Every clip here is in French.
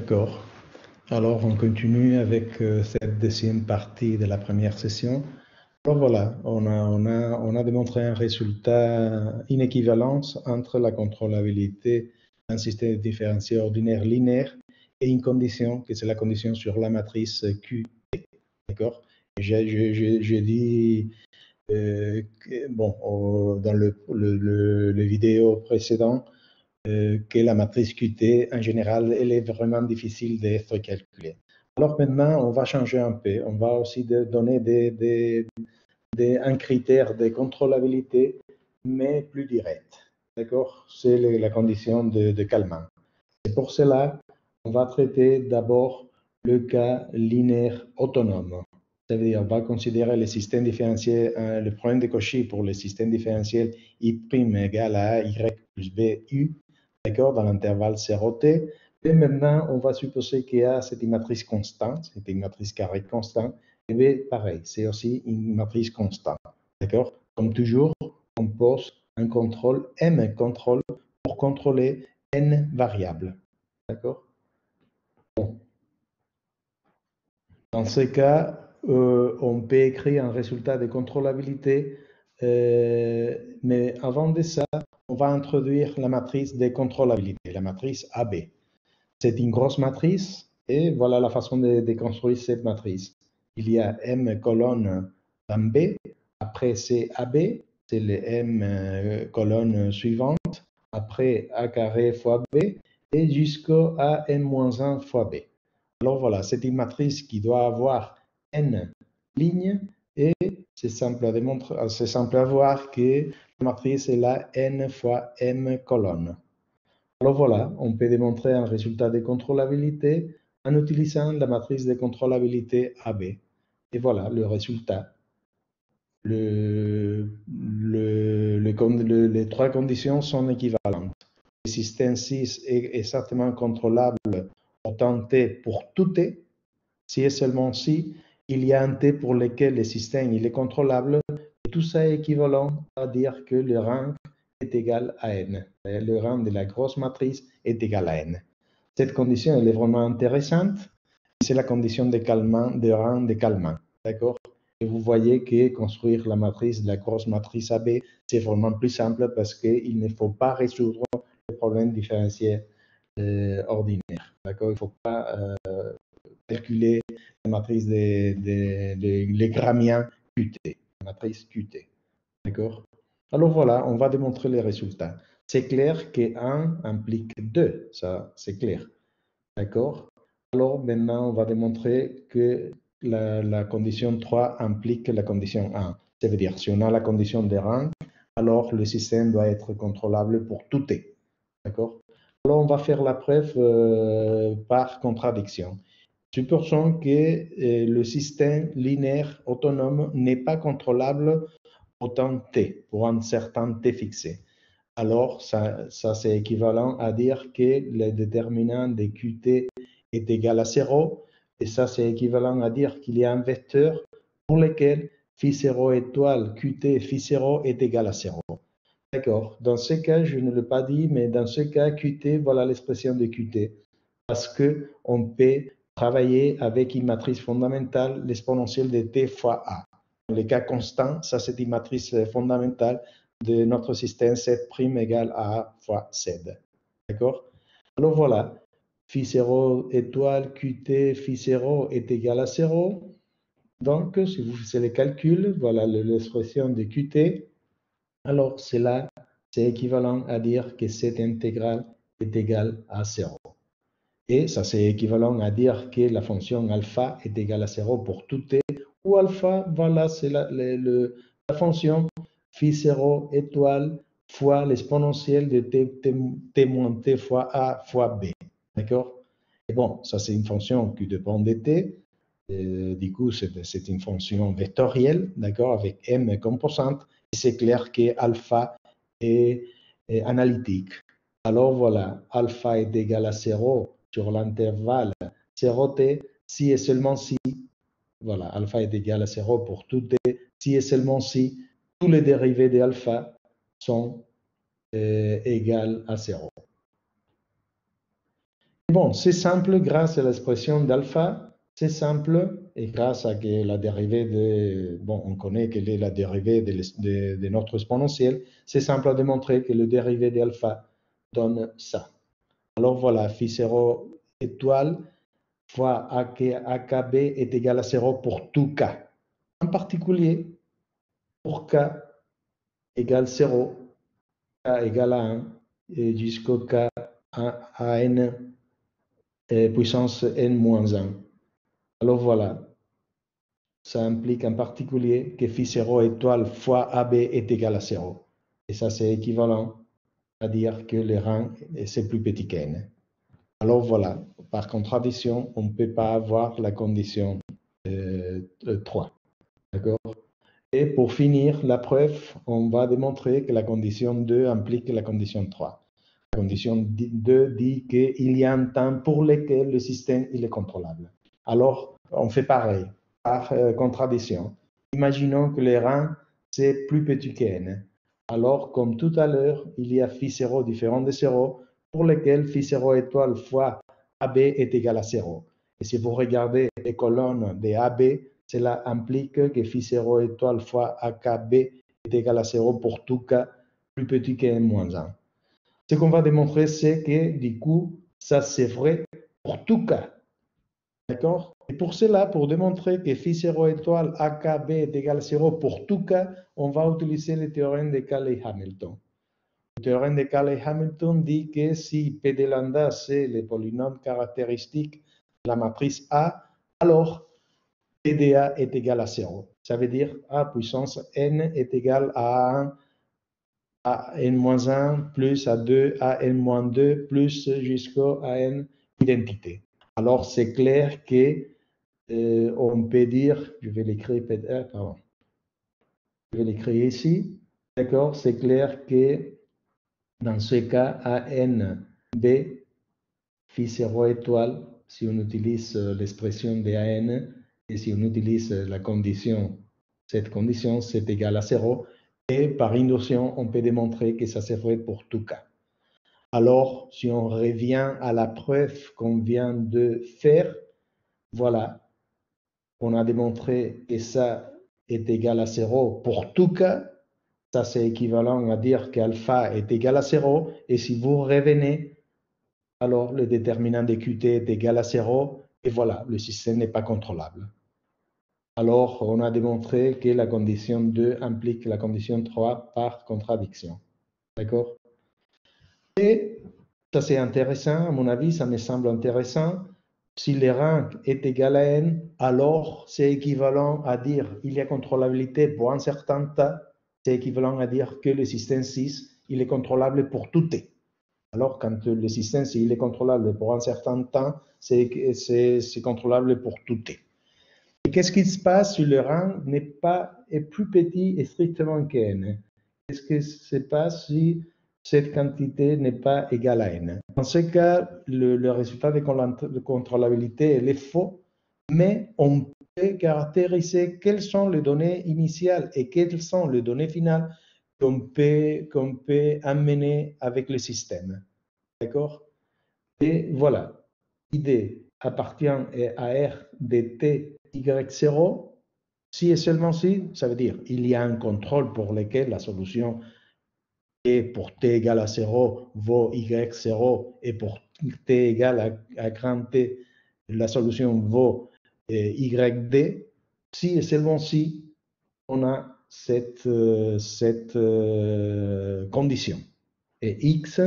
D'accord. Alors, on continue avec cette deuxième partie de la première session. Alors voilà, on a démontré un résultat, une équivalence entre la contrôlabilité d'un système différentiel ordinaire linéaire et une condition, que c'est la condition sur la matrice Q. D'accord? J'ai dit, dans le vidéo précédent, que la matrice QT, en général, elle est vraiment difficile d'être calculée. Alors maintenant, on va changer un peu. On va aussi donner un critère de contrôlabilité, mais plus direct. D'accord? C'est la condition de Kalman. Et pour cela, on va traiter d'abord le cas linéaire autonome. Ça veut dire, on va considérer le système différentiel, le problème de Cauchy pour le système différentiel I' égale à Y plus B U, d'accord, dans l'intervalle 0T. Et maintenant, on va supposer qu'il y a cette matrice constante, c'est une matrice carrée constante. Et bien, pareil, c'est aussi une matrice constante, d'accord? Comme toujours, on pose un contrôle, M contrôle, pour contrôler N variables, d'accord? Bon. Dans ce cas, on peut écrire un résultat de contrôlabilité, mais avant de ça, on va introduire la matrice de contrôlabilité, la matrice AB. C'est une grosse matrice et voilà la façon de construire cette matrice. Il y a M colonne dans B, après c'est AB, c'est le M colonne suivante, après A carré fois B et jusqu'au AN-1 fois B. Alors voilà, c'est une matrice qui doit avoir N lignes et c'est simple à voir que la matrice est là N fois M colonnes. Alors voilà, on peut démontrer un résultat de contrôlabilité en utilisant la matrice de contrôlabilité AB. Et voilà le résultat. Les trois conditions sont équivalentes. Le système 6 est certainement contrôlable autant T pour tout T. Si et seulement si il y a un T pour lequel le système il est contrôlable, et tout ça est équivalent à dire que le rang est égal à N. Le rang de la grosse matrice est égal à N. Cette condition elle est vraiment intéressante. C'est la condition de rang de Kalman. D'accord? Et vous voyez que construire la matrice de la grosse matrice AB, c'est vraiment plus simple parce qu'il ne faut pas résoudre le problème différentiel ordinaire. D'accord? Il ne faut pas calculer la matrice des Gramiens QT, la matrice QT. D'accord? Alors voilà, on va démontrer les résultats. C'est clair que 1 implique 2, ça c'est clair. D'accord? Alors maintenant, on va démontrer que la condition 3 implique la condition 1. Ça veut dire, si on a la condition de rang, alors le système doit être contrôlable pour tout T. D'accord? Alors on va faire la preuve par contradiction. Supposons que le système linéaire autonome n'est pas contrôlable autant T, pour un certain T fixé. Alors, ça c'est équivalent à dire que le déterminant de Qt est égal à 0, et ça c'est équivalent à dire qu'il y a un vecteur pour lequel phi0 étoile Qt phi0 est égal à 0. D'accord. Dans ce cas, je ne l'ai pas dit, mais dans ce cas, Qt, voilà l'expression de Qt. Parce qu'on peut travailler avec une matrice fondamentale, l'exponentielle de t fois a. Dans le cas constant, ça c'est une matrice fondamentale de notre système z' égale à a fois z. D'accord? Alors voilà, phi0 étoile qt phi0 est égal à 0. Donc, si vous faites les calculs, voilà l'expression de qt. Alors, cela, c'est équivalent à dire que cette intégrale est égale à 0. Et ça, c'est équivalent à dire que la fonction alpha est égale à 0 pour tout t, ou alpha, voilà, c'est la fonction phi0 étoile fois l'exponentielle de t moins t fois a fois b. D'accord? Et bon, ça, c'est une fonction qui dépend de t. Du coup, c'est une fonction vectorielle, d'accord, avec m composante. Et c'est clair que alpha est analytique. Alors voilà, alpha est égal à 0 sur l'intervalle 0t, si et seulement si, voilà, alpha est égal à 0 pour tout t, si et seulement si tous les dérivés de alpha sont égales à 0. Bon, c'est simple grâce à l'expression d'alpha, c'est simple et grâce à que la dérivée de, bon, on connaît quelle est la dérivée de notre exponentielle, c'est simple à démontrer que le dérivé d'alpha donne ça. Alors voilà, phi 0 étoile fois AKB est égal à 0 pour tout k. En particulier, pour k égale 0, k égale à 1, et jusqu'au k à n puissance n-1. Alors voilà, ça implique en particulier que phi 0 étoile fois AB est égal à 0. Et ça, c'est équivalent à dire que le rang, c'est plus petit qu'n. Alors voilà, par contradiction, on ne peut pas avoir la condition 3. D'accord? Et pour finir la preuve, on va démontrer que la condition 2 implique la condition 3. La condition 2 dit qu'il y a un temps pour lequel le système il est contrôlable. Alors, on fait pareil, par contradiction. Imaginons que le rang, c'est plus petit que n. Alors, comme tout à l'heure, il y a phi 0 différent de 0, pour lequel phi 0 étoile fois AB est égal à 0. Et si vous regardez les colonnes de AB, cela implique que phi 0 étoile fois AKB est égal à 0 pour tout k plus petit que n-1. Ce qu'on va démontrer, c'est que du coup, ça c'est vrai pour tout cas. D'accord? Et pour cela, pour démontrer que phi 0 étoile AKB est égal à 0 pour tout cas, on va utiliser le théorème de Cayley-Hamilton. Le théorème de Cayley-Hamilton dit que si P de lambda c'est le polynôme caractéristique de la matrice A, alors P de A est égal à 0. Ça veut dire A puissance n est égal à 1 à n-1 plus à 2 à n-2 plus jusqu'à n identité. Alors, c'est clair que on peut dire, je vais l'écrire pardon, je vais l'écrire ici, d'accord, c'est clair que dans ce cas, AN B phi 0 étoile, si on utilise l'expression de AN et si on utilise la condition, cette condition, c'est égal à 0. Et par induction, on peut démontrer que ça c'est vrai pour tout cas. Alors, si on revient à la preuve qu'on vient de faire, voilà, on a démontré que ça est égal à 0 pour tout cas. Ça, c'est équivalent à dire qu'alpha est égal à 0. Et si vous revenez, alors le déterminant de Qt est égal à 0. Et voilà, le système n'est pas contrôlable. Alors, on a démontré que la condition 2 implique la condition 3 par contradiction. D'accord? Et ça, c'est intéressant. À mon avis, ça me semble intéressant. Si le rang est égal à n, alors c'est équivalent à dire qu'il y a contrôlabilité pour un certain temps. C'est équivalent à dire que le système 6, il est contrôlable pour tout t. Alors, quand le système, s'il est contrôlable pour un certain temps, c'est contrôlable pour tout t. Et qu'est-ce qui se passe si le rang est plus petit et strictement que n? Qu'est-ce qui se passe si cette quantité n'est pas égale à n? Dans ce cas, le résultat de contrôlabilité est faux, mais on peut caractériser quelles sont les données initiales et quelles sont les données finales qu'on peut amener avec le système. D'accord? Et voilà, l'idée appartient à R de t y0. Si et seulement si, ça veut dire qu'il y a un contrôle pour lequel la solution est pour t égale à 0 vaut y0 et pour t égale à grand T, la solution vaut yd. Si et seulement si on a cette condition. Et x,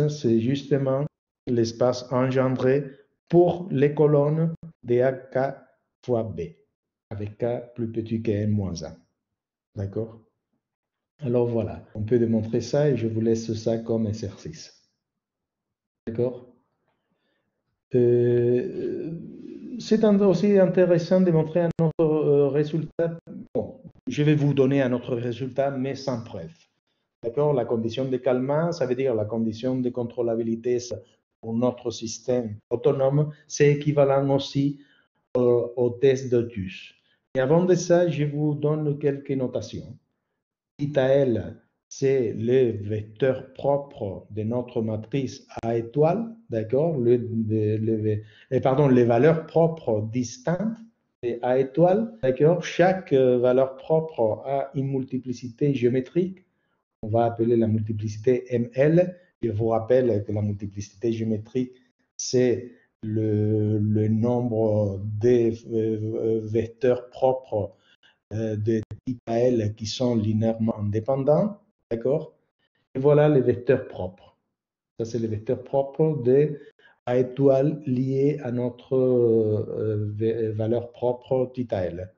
c'est justement l'espace engendré pour les colonnes de AK fois B, avec K plus petit que n-1. D'accord? Alors voilà, on peut démontrer ça et je vous laisse ça comme exercice. D'accord? C'est aussi intéressant de montrer un autre résultat. Bon, je vais vous donner un autre résultat, mais sans preuve. D'accord? La condition de Kalman, ça veut dire la condition de contrôlabilité pour notre système autonome, c'est équivalent aussi au test d'Otus. Et avant de ça, je vous donne quelques notations. Θ L, c'est le vecteur propre de notre matrice A étoile, d'accord? Pardon, les valeurs propres distinctes de A étoile, d'accord? Chaque valeur propre a une multiplicité géométrique. On va appeler la multiplicité ML. Je vous rappelle que la multiplicité géométrique, c'est le nombre des vecteurs propres de type AL qui sont linéairement indépendants, d'accord? Et voilà les vecteurs propres. Ça, c'est les vecteurs propres de A étoile liés à notre valeur propre θL.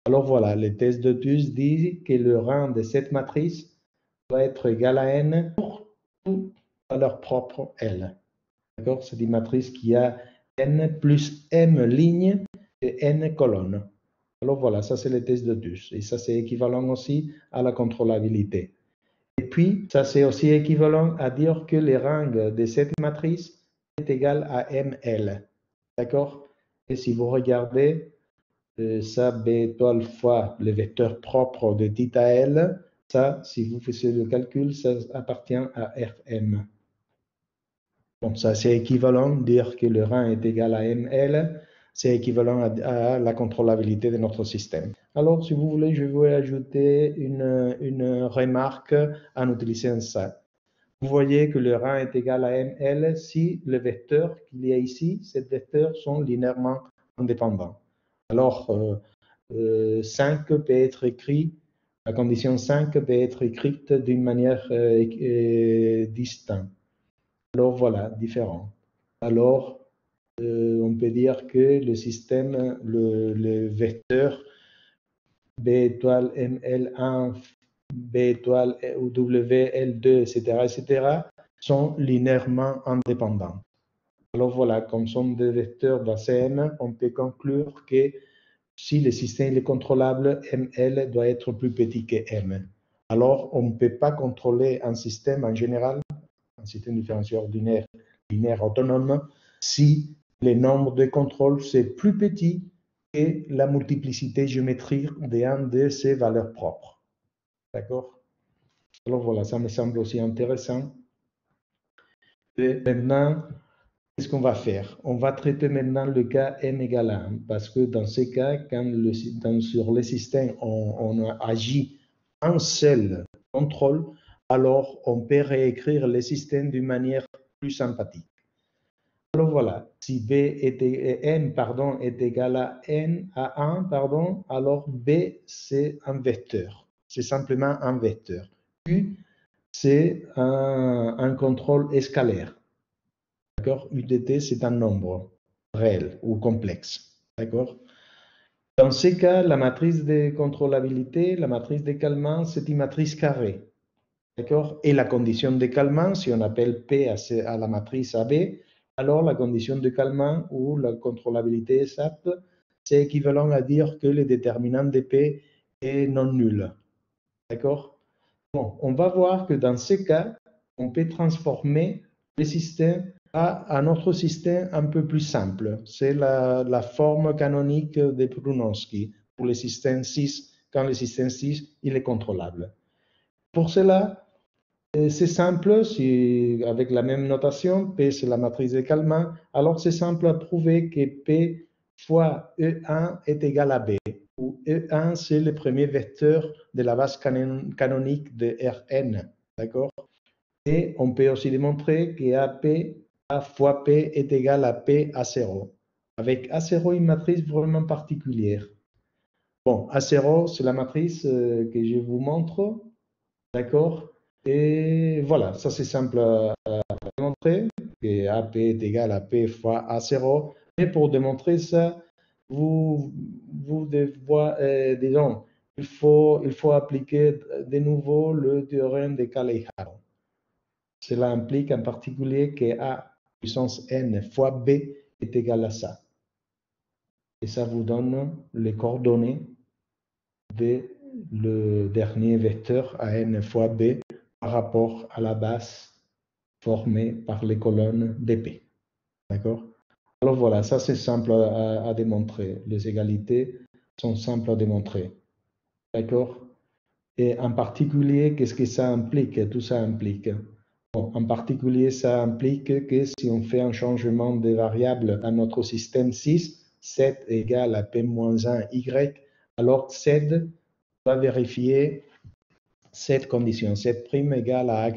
Alors voilà, le test de Thus dit que le rang de cette matrice doit être égal à n pour toute valeur propre L. D'accord? C'est une matrice qui a n plus m lignes et n colonnes. Alors voilà, ça c'est le test de Thus. Et ça c'est équivalent aussi à la contrôlabilité. Et puis, ça c'est aussi équivalent à dire que le rang de cette matrice est égal à ml. D'accord? Et si vous regardez, ça B étoile fois le vecteur propre de θL, ça, si vous faites le calcul, ça appartient à Rm. Donc ça c'est équivalent, dire que le rang est égal à ml, c'est équivalent à la contrôlabilité de notre système. Alors, si vous voulez, je vais ajouter une remarque en utilisant ça. Vous voyez que le rang est égal à ml si les vecteurs qu'il y a ici, ces vecteurs sont linéairement indépendants. Alors, 5 peut être écrit, la condition 5 peut être écrite d'une manière distincte. Alors voilà, différent. Alors, on peut dire que le système, le vecteur B étoile ML1, B étoile WL2, etc., sont linéairement indépendants. Alors voilà, comme sont des vecteurs d'ACM, on peut conclure que si le système est contrôlable, ML doit être plus petit que M. Alors, on ne peut pas contrôler un système en général, un système différentiel ordinaire linéaire autonome, si le nombre de contrôles c'est plus petit que la multiplicité géométrique d'un de ses valeurs propres. D'accord? Alors voilà, ça me semble aussi intéressant. Et maintenant, qu'est-ce qu'on va faire? On va traiter maintenant le cas m égale 1, parce que dans ce cas, quand sur le système, on agit un seul contrôle, alors on peut réécrire le système d'une manière plus sympathique. Alors voilà, si b m pardon, est égal à n à 1, pardon, alors b c'est un vecteur. C'est simplement un vecteur. U c'est un contrôle scalaire. D'accord? UDT c'est un nombre réel ou complexe. D'accord? Dans ces cas, la matrice de contrôlabilité, la matrice de calmant, c'est une matrice carrée. D'accord? Et la condition de calmant, si on appelle P à la matrice AB, alors la condition de calmant ou la contrôlabilité exacte, c'est équivalent à dire que le déterminant de P est non nul. D'accord? Bon, on va voir que dans ce cas, on peut transformer le système à un autre système un peu plus simple. C'est la forme canonique de Brunowski pour le système 6, quand le système 6 il est contrôlable. Pour cela, c'est simple, si, avec la même notation, P c'est la matrice de calmant, alors c'est simple à prouver que P fois E1 est égal à B, où E1 c'est le premier vecteur de la base canonique de Rn, d'accord? Et on peut aussi démontrer que A fois P est égal à P A0, avec A0 une matrice vraiment particulière. Bon, A0 c'est la matrice que je vous montre, d'accord? Et voilà, ça c'est simple à démontrer, que AP est égal à P fois A0. Mais pour démontrer ça, vous devez, disons, il faut appliquer de nouveau le théorème de Cayley-Hamilton. Cela implique en particulier que A puissance n fois B est égal à ça. Et ça vous donne les coordonnées de le dernier vecteur à n fois B par rapport à la base formée par les colonnes d'épée. D'accord? Alors voilà, ça c'est simple à démontrer. Les égalités sont simples à démontrer. D'accord? Et en particulier, qu'est-ce que ça implique? Tout ça implique. Bon, en particulier, ça implique que si on fait un changement de variable à notre système 6, 7 égale à P-1 Y, alors Z va vérifier cette condition. Z' égale à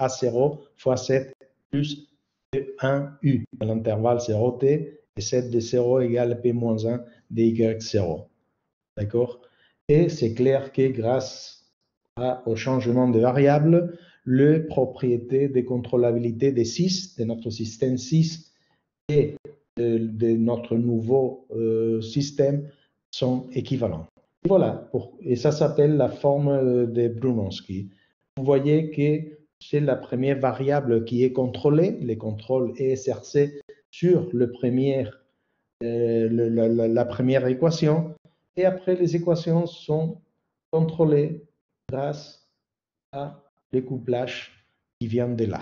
A0 fois Z plus P1U à l'intervalle 0T et Z de 0 égale P-1 de Y0. D'accord? Et c'est clair que grâce au changement de variable, les propriétés de contrôlabilité des 6, de notre système 6 et de notre nouveau système sont équivalents. Et voilà, et ça s'appelle la forme de Brunowski. Vous voyez que c'est la première variable qui est contrôlée, les contrôles ESRC sur la première équation, et après les équations sont contrôlées grâce à le couplage qui vient de là.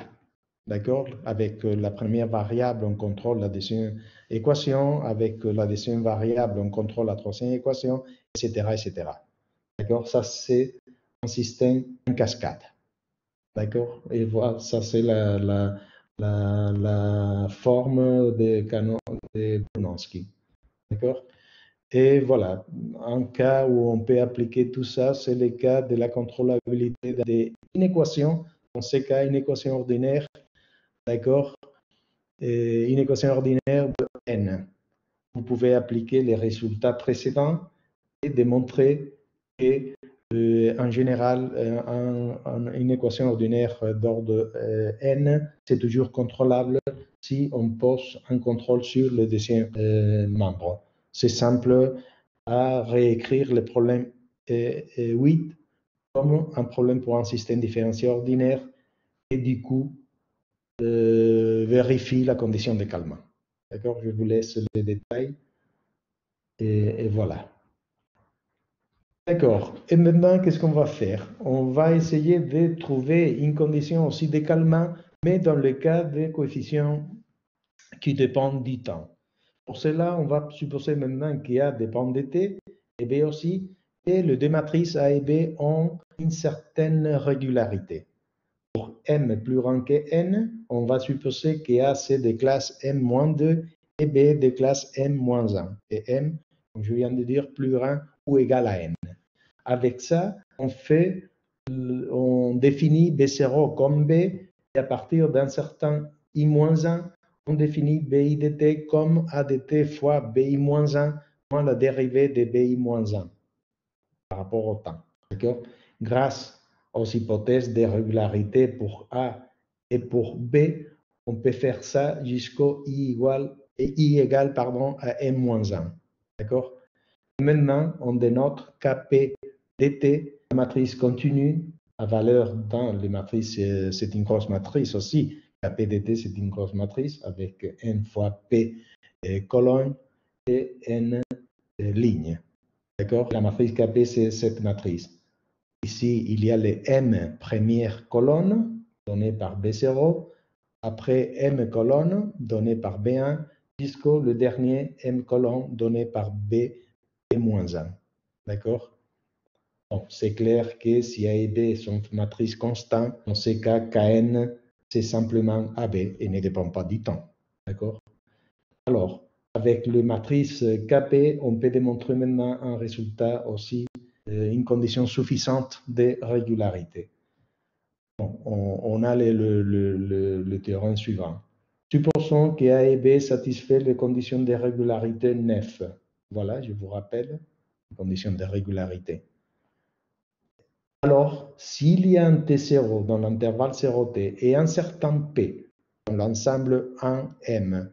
D'accord? Avec la première variable, on contrôle la deuxième équation. Avec la deuxième variable, on contrôle la troisième équation, etc., etc. D'accord? Ça, c'est un système en cascade. D'accord? Et voilà, ça, c'est la forme de Brunowski. D'accord? Et voilà, un cas où on peut appliquer tout ça, c'est le cas de la contrôlabilité d'une équation. Dans ce cas, une équation ordinaire, d'accord? Une équation ordinaire de n. Vous pouvez appliquer les résultats précédents et démontrer que, en général, une équation ordinaire d'ordre n, c'est toujours contrôlable si on pose un contrôle sur le deuxième membre. C'est simple à réécrire le problème 8 comme un problème pour un système différentiel ordinaire et du coup vérifie la condition de calmant. D'accord? Je vous laisse les détails et voilà. D'accord. Et maintenant, qu'est-ce qu'on va faire? On va essayer de trouver une condition aussi de calmant, mais dans le cas des coefficients qui dépendent du temps. Pour cela, on va supposer maintenant qu'il A dépend de T et B aussi, et les deux matrices A et B ont une certaine régularité. Pour M plus grand que N, on va supposer que A c'est de classe M-2 et B de classe M-1. Et M, comme je viens de dire, plus grand ou égal à N. Avec ça, on définit B0 comme B, et à partir d'un certain I-1, on définit BI de t comme A de t fois BI-1 moins la dérivée de BI-1 par rapport au temps. Grâce aux hypothèses de régularité pour A et pour B, on peut faire ça jusqu'au I égale à M-1. D'accord? Maintenant, on dénote Kp dt, la matrice continue, à valeur dans les matrices, c'est une grosse matrice aussi. Kp dt, c'est une grosse matrice avec n fois p colonne et n lignes. D'accord? La matrice Kp, c'est cette matrice. Ici, il y a les m premières colonnes données par B0, après m colonnes données par B1, jusqu'au le dernier m colonnes donné par B-1. D'accord? Bon, c'est clair que si A et B sont matrices constantes, dans ces cas, Kn, c'est simplement AB et ne dépend pas du temps. D'accord? Alors, avec la matrice Kp, on peut démontrer maintenant un résultat aussi, une condition suffisante de régularité. Bon, on a le théorème suivant. Supposons que A et B satisfait les conditions de régularité 9. Voilà, je vous rappelle les conditions de régularité. Alors, s'il y a un T0 dans l'intervalle 0T et un certain P dans l'ensemble 1M,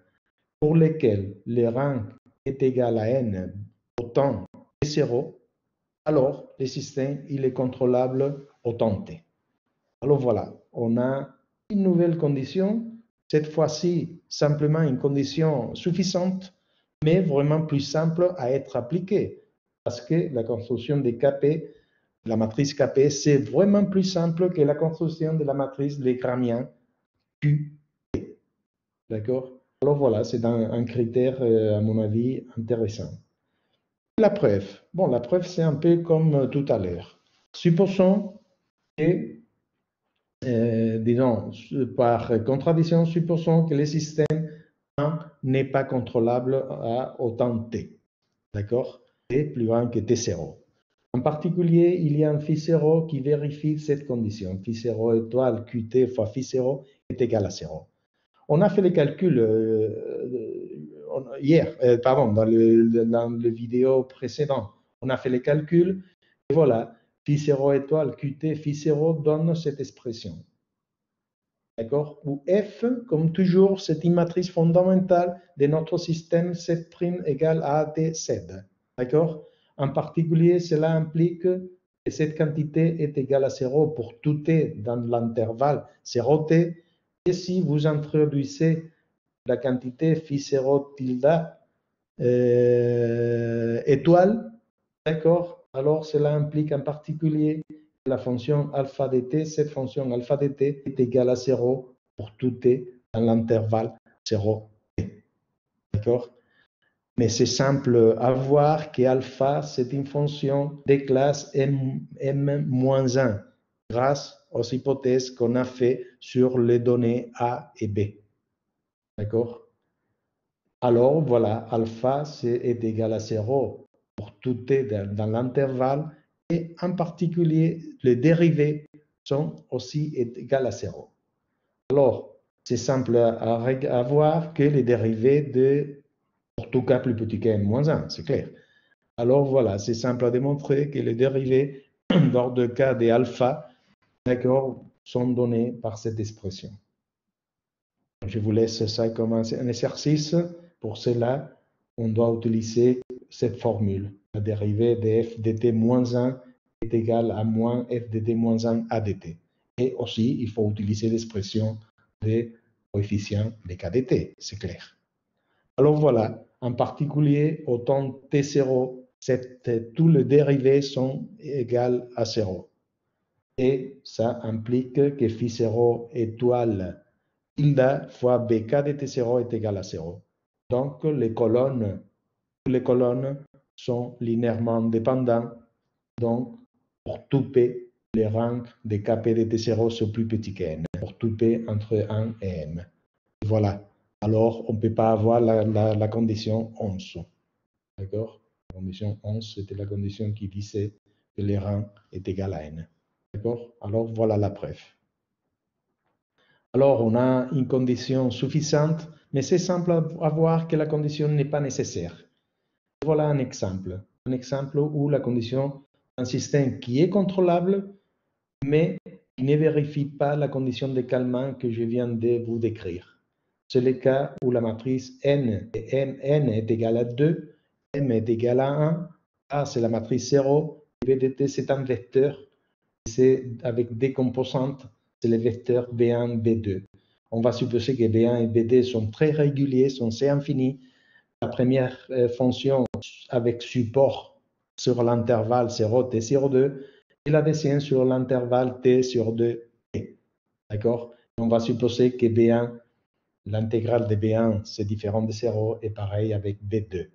pour lequel le rang est égal à N au temps T0, alors le système il est contrôlable au temps T. Alors voilà, on a une nouvelle condition, cette fois-ci simplement une condition suffisante, mais vraiment plus simple à être appliquée, parce que la construction des Kp, la matrice Kp, c'est vraiment plus simple que la construction de la matrice Lagrangian Q. D'accord? Alors voilà, c'est un critère, à mon avis, intéressant. La preuve. Bon, la preuve, c'est un peu comme tout à l'heure. Supposons que, disons, par contradiction, supposons que le système 1 n'est pas contrôlable à autant t. D'accord? T plus grand que t0. En particulier, il y a un phi0 qui vérifie cette condition. Phi0 étoile qt fois phi0 est égal à 0. On a fait les calculs hier, pardon, dans le vidéo précédent. On a fait les calculs et voilà, phi0 étoile qt phi0 donne cette expression. D'accord? Où f, comme toujours, c'est une matrice fondamentale de notre système Z' égale à dz. D'accord? En particulier, cela implique que cette quantité est égale à 0 pour tout t dans l'intervalle 0t. Et si vous introduisez la quantité phi0 tilde étoile, d'accord? Alors cela implique en particulier que la fonction alpha dt, cette fonction alpha dt est égale à 0 pour tout t dans l'intervalle 0t. D'accord? Mais c'est simple à voir que alpha, c'est une fonction de classe m-1 grâce aux hypothèses qu'on a fait sur les données A et B. D'accord? Alors, voilà, alpha est égal à 0 pour tout t dans l'intervalle et en particulier, les dérivés sont aussi égales à 0. Alors, c'est simple à voir que les dérivés de, pour tout cas plus petit que n-1, c'est clair. Alors voilà, c'est simple à démontrer que les dérivés dans le cas de alpha, d'accord, sont donnés par cette expression. Je vous laisse ça comme un exercice. Pour cela, on doit utiliser cette formule. La dérivée de f dt moins 1 est égale à moins f dt moins 1 à dt. Et aussi, il faut utiliser l'expression des coefficients de kdt, c'est clair. Alors voilà, en particulier, au temps t0, tous les dérivés sont égaux à 0. Et ça implique que phi0 étoile tilde fois bk de t0 est égal à 0. Donc, les colonnes sont linéairement dépendantes. Donc, pour tout p, les rangs de kp de t0 sont plus petits que n. Pour tout p entre 1 et n. Voilà. Alors, on ne peut pas avoir la condition 11. D'accord? La condition 11, c'était la condition qui disait que les rangs est égal à n. D'accord? Alors, voilà la preuve. Alors, on a une condition suffisante, mais c'est simple à voir que la condition n'est pas nécessaire. Voilà un exemple où la condition d'un système qui est contrôlable, mais qui ne vérifie pas la condition de calmant que je viens de vous décrire. C'est le cas où la matrice n est égale à 2, m est égal à 1, A c'est la matrice 0, B de t c'est un vecteur, c'est avec des composantes, c'est les vecteurs B1, B2. On va supposer que B1 et B2 sont très réguliers, sont C infini. La première fonction avec support sur l'intervalle 0t sur 2 et la deuxième sur l'intervalle t sur 2t. D'accord? On va supposer que B1, l'intégrale de B1, c'est différent de 0 et pareil avec B2.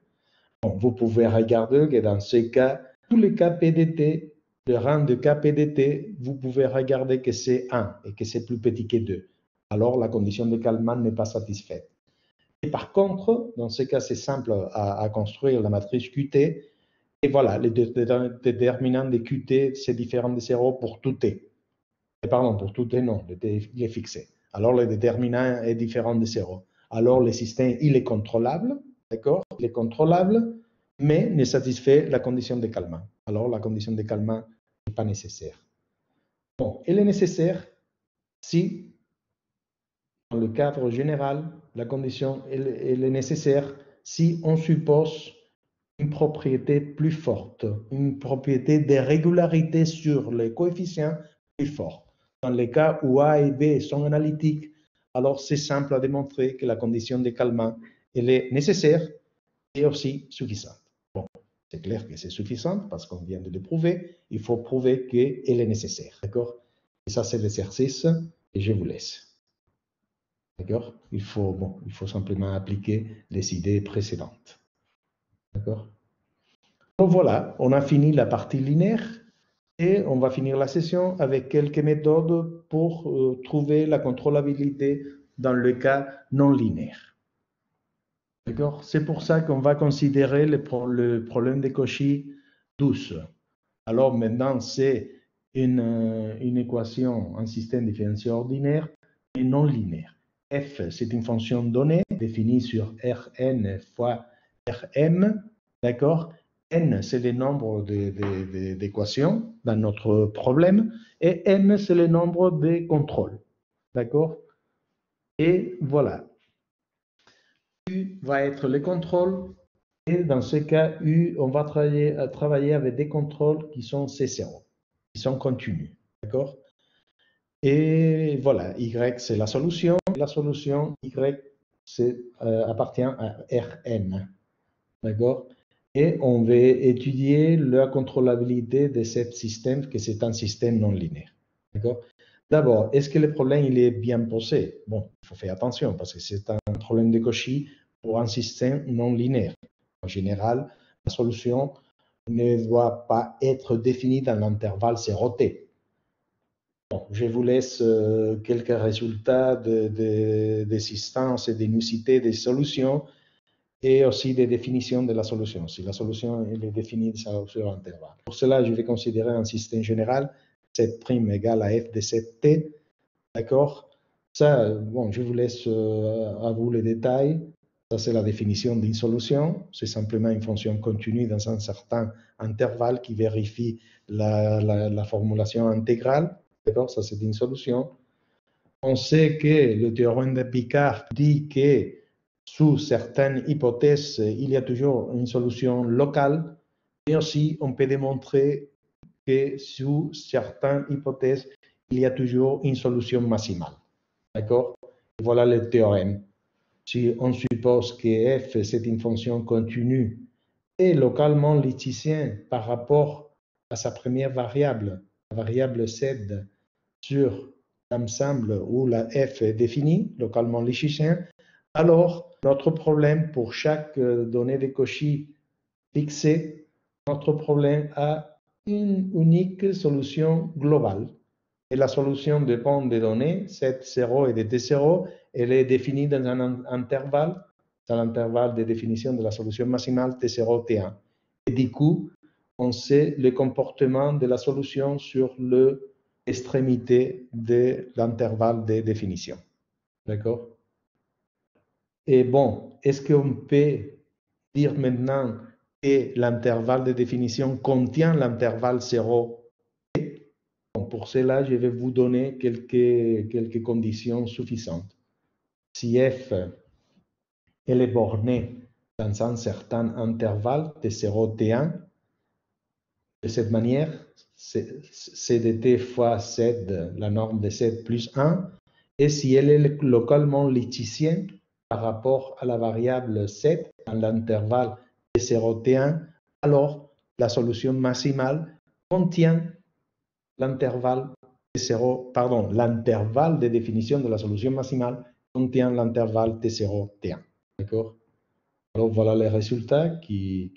Bon, vous pouvez regarder que dans ce cas, tous les cas PDT, le rang de k PDT, vous pouvez regarder que c'est 1 et que c'est plus petit que 2. Alors, la condition de Kalman n'est pas satisfaite. Et par contre, dans ce cas, c'est simple à construire la matrice Qt. Et voilà, les déterminants de Qt, c'est différent de 0 pour tout t. Pardon, pour tout t, non, il est fixé. Alors, le déterminant est différent de 0. Alors, le système, il est contrôlable, d'accord? Il est contrôlable, mais ne satisfait la condition de calmant. Alors, la condition de calmant n'est pas nécessaire. Bon, elle est nécessaire si, dans le cadre général, la condition elle est nécessaire si on suppose une propriété plus forte, une propriété de régularité sur les coefficients plus forte. Dans les cas où A et B sont analytiques, alors c'est simple à démontrer que la condition de calmant elle est nécessaire et aussi suffisante. Bon, c'est clair que c'est suffisant parce qu'on vient de le prouver. Il faut prouver qu'elle est nécessaire. D'accord? Et ça, c'est l'exercice et je vous laisse. D'accord? Il faut simplement appliquer les idées précédentes. D'accord? Donc voilà, on a fini la partie linéaire. Et on va finir la session avec quelques méthodes pour trouver la contrôlabilité dans le cas non linéaire. D'accord? C'est pour ça qu'on va considérer le problème de Cauchy douce. Alors maintenant, c'est une équation, un système différentiel ordinaire et non linéaire. F, c'est une fonction donnée définie sur Rn fois Rm, d'accord? N, c'est le nombre d'équations dans notre problème, et n, c'est le nombre de contrôles, d'accord? Et voilà, U va être le contrôle, et dans ce cas, U, on va travailler avec des contrôles qui sont C0, qui sont continus, d'accord? Et voilà, Y, c'est la solution. La solution, Y, appartient à Rn. D'accord? Et on va étudier la contrôlabilité de ce système, que c'est un système non linéaire. D'accord? D'abord, est-ce que le problème il est bien posé? Bon, il faut faire attention parce que c'est un problème de Cauchy pour un système non linéaire. En général, la solution ne doit pas être définie dans l'intervalle CRT. Bon, je vous laisse quelques résultats d'existence et d'unicité des solutions et aussi des définitions de la solution, si la solution est définie sur l'intervalle. Pour cela, je vais considérer un système général, 7' égale à f de 7t, d'accord? Ça, bon, je vous laisse à vous les détails. Ça, c'est la définition d'une solution. C'est simplement une fonction continue dans un certain intervalle qui vérifie la formulation intégrale. D'accord? Ça, c'est une solution. On sait que le théorème de Picard dit que sous certaines hypothèses, il y a toujours une solution locale. Et aussi, on peut démontrer que sous certaines hypothèses, il y a toujours une solution maximale. D'accord? Voilà le théorème. Si on suppose que f, c'est une fonction continue et localement luthétienne par rapport à sa première variable, la variable z sur l'ensemble où la f est définie, localement luthétien, alors notre problème pour chaque donnée de Cauchy fixée, notre problème a une unique solution globale. Et la solution dépend des données, Z0 et de T0. Elle est définie dans un intervalle, dans l'intervalle de définition de la solution maximale T0, T1. Et du coup, on sait le comportement de la solution sur l'extrémité de l'intervalle de définition. D'accord? Et bon, est-ce qu'on peut dire maintenant que l'intervalle de définition contient l'intervalle 0? Bon, pour cela, je vais vous donner quelques conditions suffisantes. Si f elle est bornée dans un certain intervalle de 0 T1, de cette manière, C de t fois Z, la norme de Z plus 1, et si elle est localement luthétienne par rapport à la variable Z dans l'intervalle de 0 T1, alors la solution maximale contient l'intervalle l'intervalle de définition de la solution maximale contient l'intervalle T0, T1. D'accord? Alors voilà les résultats qui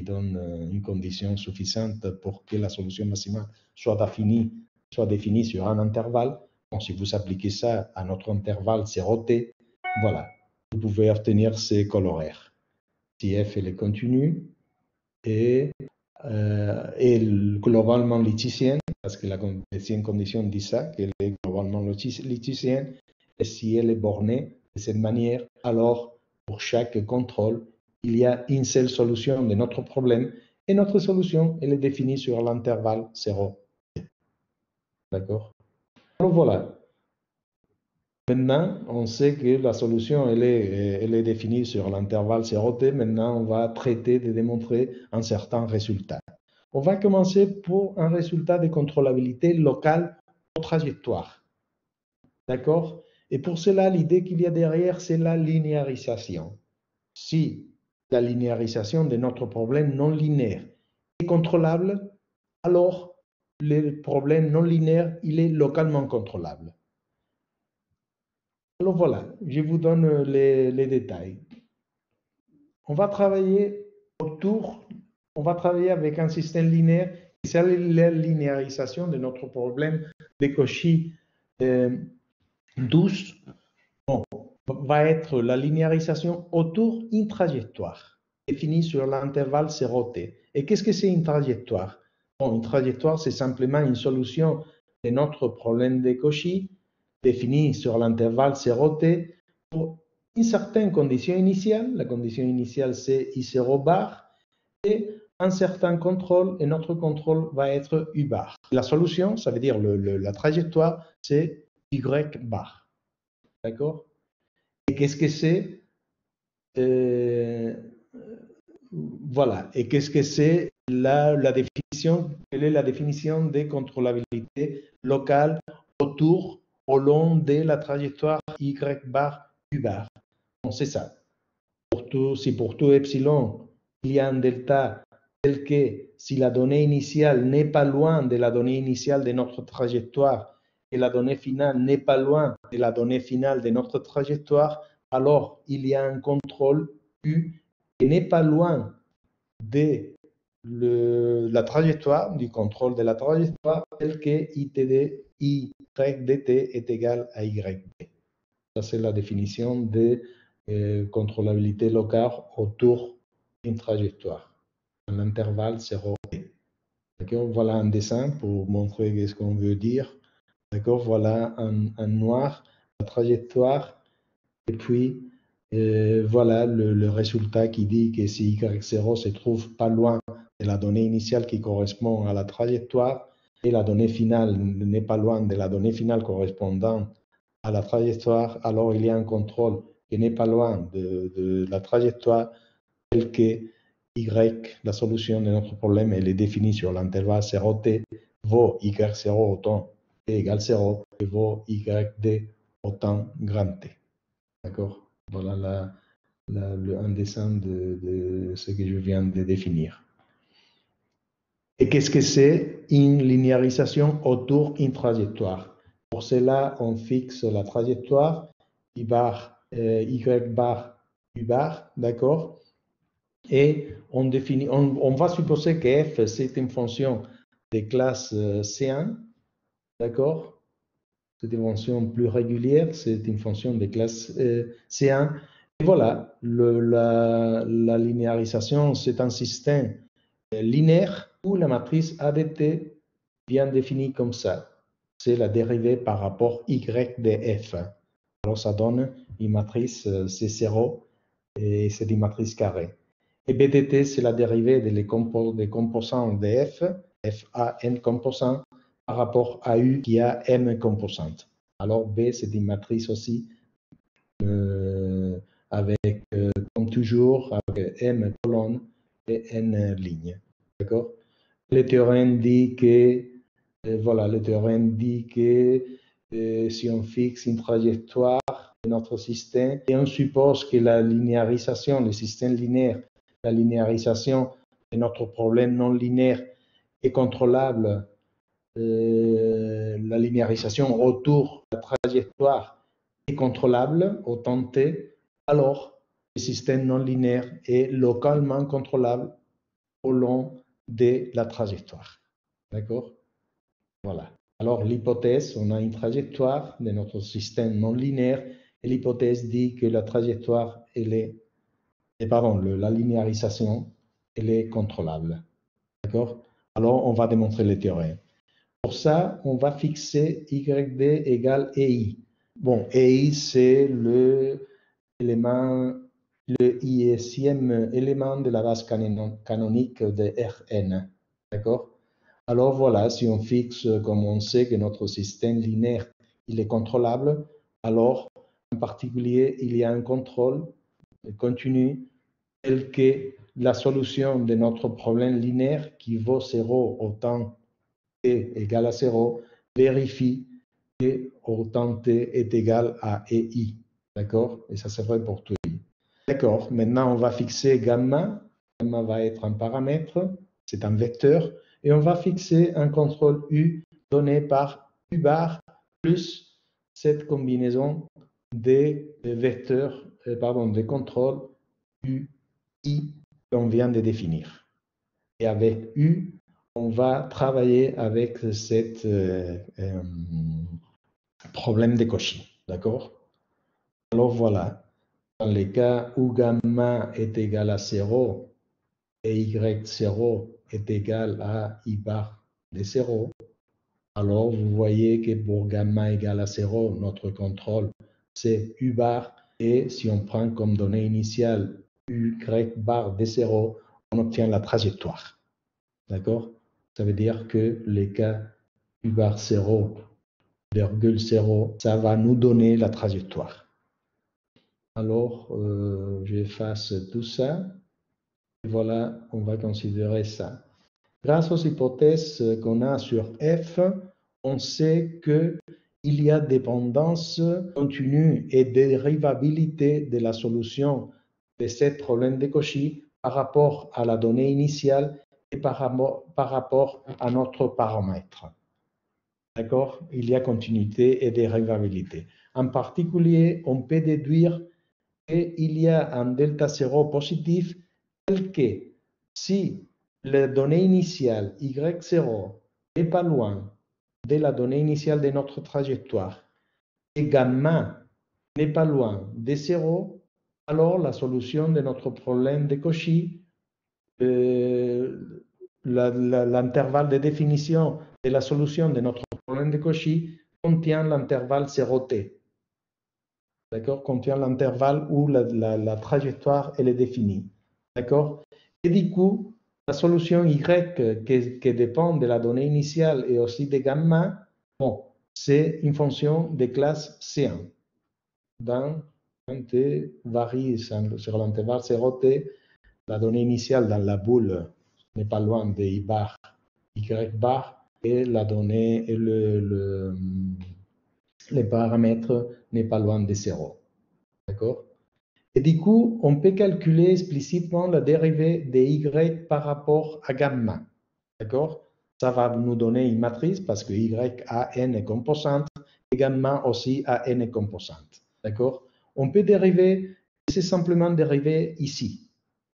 donnent une condition suffisante pour que la solution maximale soit définie sur un intervalle. Bon, si vous appliquez ça à notre intervalle 0t, voilà, vous pouvez obtenir ces coloraires. Si f est continue et globalement luthétienne, parce que la deuxième condition dit ça, qu'elle est globalement luthétienne, et si elle est bornée de cette manière, alors pour chaque contrôle, il y a une seule solution de notre problème, et notre solution, elle est définie sur l'intervalle 0. D'accord? Alors voilà. Maintenant, on sait que la solution, elle est définie sur l'intervalle 0t. Maintenant, on va traiter de démontrer un certain résultat. On va commencer pour un résultat de contrôlabilité locale aux trajectoires. D'accord? Et pour cela, l'idée qu'il y a derrière, c'est la linéarisation. Si la linéarisation de notre problème non linéaire est contrôlable, alors le problème non linéaire, il est localement contrôlable. Alors voilà, je vous donne les détails. On va travailler avec un système linéaire C'est la linéarisation de notre problème de Cauchy douce. Bon, va être la linéarisation autour d'une trajectoire définie sur l'intervalle 0t. Et qu'est-ce que c'est une trajectoire? Bon, une trajectoire, c'est simplement une solution de notre problème de Cauchy définie sur l'intervalle 0t pour une certaine condition initiale. La condition initiale, c'est I0 bar et un certain contrôle, et notre contrôle va être U bar. La solution, ça veut dire la trajectoire, c'est Y bar. D'accord? Et qu'est-ce que c'est? Voilà. Et qu'est-ce que c'est la définition? Quelle est la définition de contrôlabilité locale autour, au long de la trajectoire Y bar, U bar? Bon, c'est ça. Si pour tout epsilon, il y a un delta tel que si la donnée initiale n'est pas loin de la donnée initiale de notre trajectoire et la donnée finale n'est pas loin de la donnée finale de notre trajectoire, alors il y a un contrôle U qui n'est pas loin de la trajectoire, du contrôle de la trajectoire, tel que YDT est égal à YT. Ça, c'est la définition de contrôlabilité locale autour d'une trajectoire, un intervalle 0. D'accord, voilà un dessin pour montrer ce qu'on veut dire. D'accord, voilà un noir, la trajectoire, et puis voilà le résultat qui dit que si Y0 se trouve pas loin de la donnée initiale qui correspond à la trajectoire, et la donnée finale n'est pas loin de la donnée finale correspondant à la trajectoire, alors il y a un contrôle qui n'est pas loin de la trajectoire, tel que Y, la solution de notre problème, elle est définie sur l'intervalle 0t, vaut Y0 autant t égale 0, et vaut YD autant grand T. D'accord? Voilà un dessin de ce que je viens de définir. Et qu'est-ce que c'est une linéarisation autour d'une trajectoire? Pour cela, on fixe la trajectoire, Y bar, U bar, d'accord? Et on va supposer que f, c'est une fonction de classe C1, d'accord? C'est une fonction plus régulière, c'est une fonction de classe C1. Et voilà, la linéarisation, c'est un système linéaire où la matrice ADT bien définie comme ça. C'est la dérivée par rapport Y de F. Alors ça donne une matrice C0 et c'est une matrice carrée. Et BDT, c'est la dérivée des composants de F, FA n composants, par rapport à U qui a M composantes. Alors B, c'est une matrice aussi avec, comme toujours, avec M colonnes et N lignes. D'accord? Le théorème dit que, voilà, le théorème dit que si on fixe une trajectoire de notre système et on suppose que la linéarisation, le système linéaire, la linéarisation de notre problème non linéaire est contrôlable, la linéarisation autour de la trajectoire est contrôlable autant t, alors le système non linéaire est localement contrôlable au long de la trajectoire. D'accord? Voilà. Alors l'hypothèse, on a une trajectoire de notre système non linéaire et l'hypothèse dit que la trajectoire, la linéarisation, elle est contrôlable. D'accord? Alors on va démontrer le théorème. Pour ça, on va fixer YD égale EI. Bon, EI, c'est le ième élément de la base canonique de Rn. D'accord? Alors voilà, si on fixe, comme on sait que notre système linéaire, il est contrôlable, alors en particulier, il y a un contrôle continu tel que la solution de notre problème linéaire qui vaut 0 autant t égale à 0 vérifie que autant t est égal à EI. D'accord? Et ça, c'est vrai pour tout I. D'accord, maintenant on va fixer gamma. Gamma va être un paramètre, c'est un vecteur. Et on va fixer un contrôle U donné par U bar plus cette combinaison des vecteurs, des contrôles U, I qu'on vient de définir. Et avec U, on va travailler avec cet problème de Cauchy. D'accord? Alors voilà, dans les cas où gamma est égal à 0 et y0 est égal à I bar de 0, alors vous voyez que pour gamma égale à 0, notre contrôle c'est U bar, et si on prend comme donnée initiale Y bar de 0, on obtient la trajectoire. D'accord? Ça veut dire que les cas U bar 0, virgule 0, ça va nous donner la trajectoire. Alors, j'efface tout ça. Et voilà, on va considérer ça. Grâce aux hypothèses qu'on a sur F, on sait qu'il y a dépendance continue et dérivabilité de la solution de ce problème de Cauchy par rapport à la donnée initiale et par rapport à notre paramètre. D'accord? Il y a continuité et dérivabilité. En particulier, on peut déduire qu'il y a un delta 0 positif tel que si la donnée initiale y0 n'est pas loin de la donnée initiale de notre trajectoire et gamma n'est pas loin de 0, alors la solution de notre problème de Cauchy, l'intervalle de définition de la solution de notre problème de Cauchy contient l'intervalle 0t. D'accord? Contient l'intervalle où la trajectoire elle est définie. D'accord? Et du coup, la solution Y qui dépend de la donnée initiale et aussi de gamma, bon, c'est une fonction de classe C1. Quand t varie sur l'intervalle 0t, la donnée initiale dans la boule n'est pas loin de I bar, Y bar, et la donnée et les paramètres n'est pas loin de 0. D'accord? Et du coup, on peut calculer explicitement la dérivée de Y par rapport à gamma. D'accord? Ça va nous donner une matrice parce que Y a n composantes et gamma aussi a n composantes. D'accord? On peut dériver, c'est simplement dériver ici.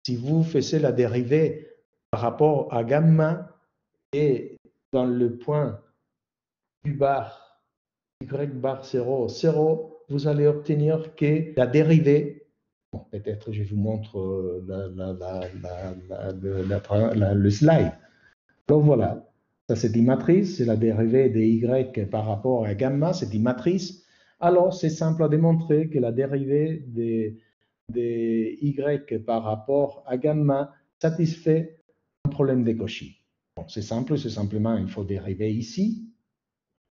Si vous faites la dérivée par rapport à gamma et dans le point U bar, Y bar 0, 0, vous allez obtenir que la dérivée, bon, peut-être je vous montre le slide. Donc voilà, ça c'est une matrice, c'est la dérivée de Y par rapport à gamma, c'est une matrice. Alors c'est simple à démontrer que la dérivée de Y par rapport à gamma satisfait un problème de Cauchy. Bon, c'est simple, c'est simplement, il faut dériver ici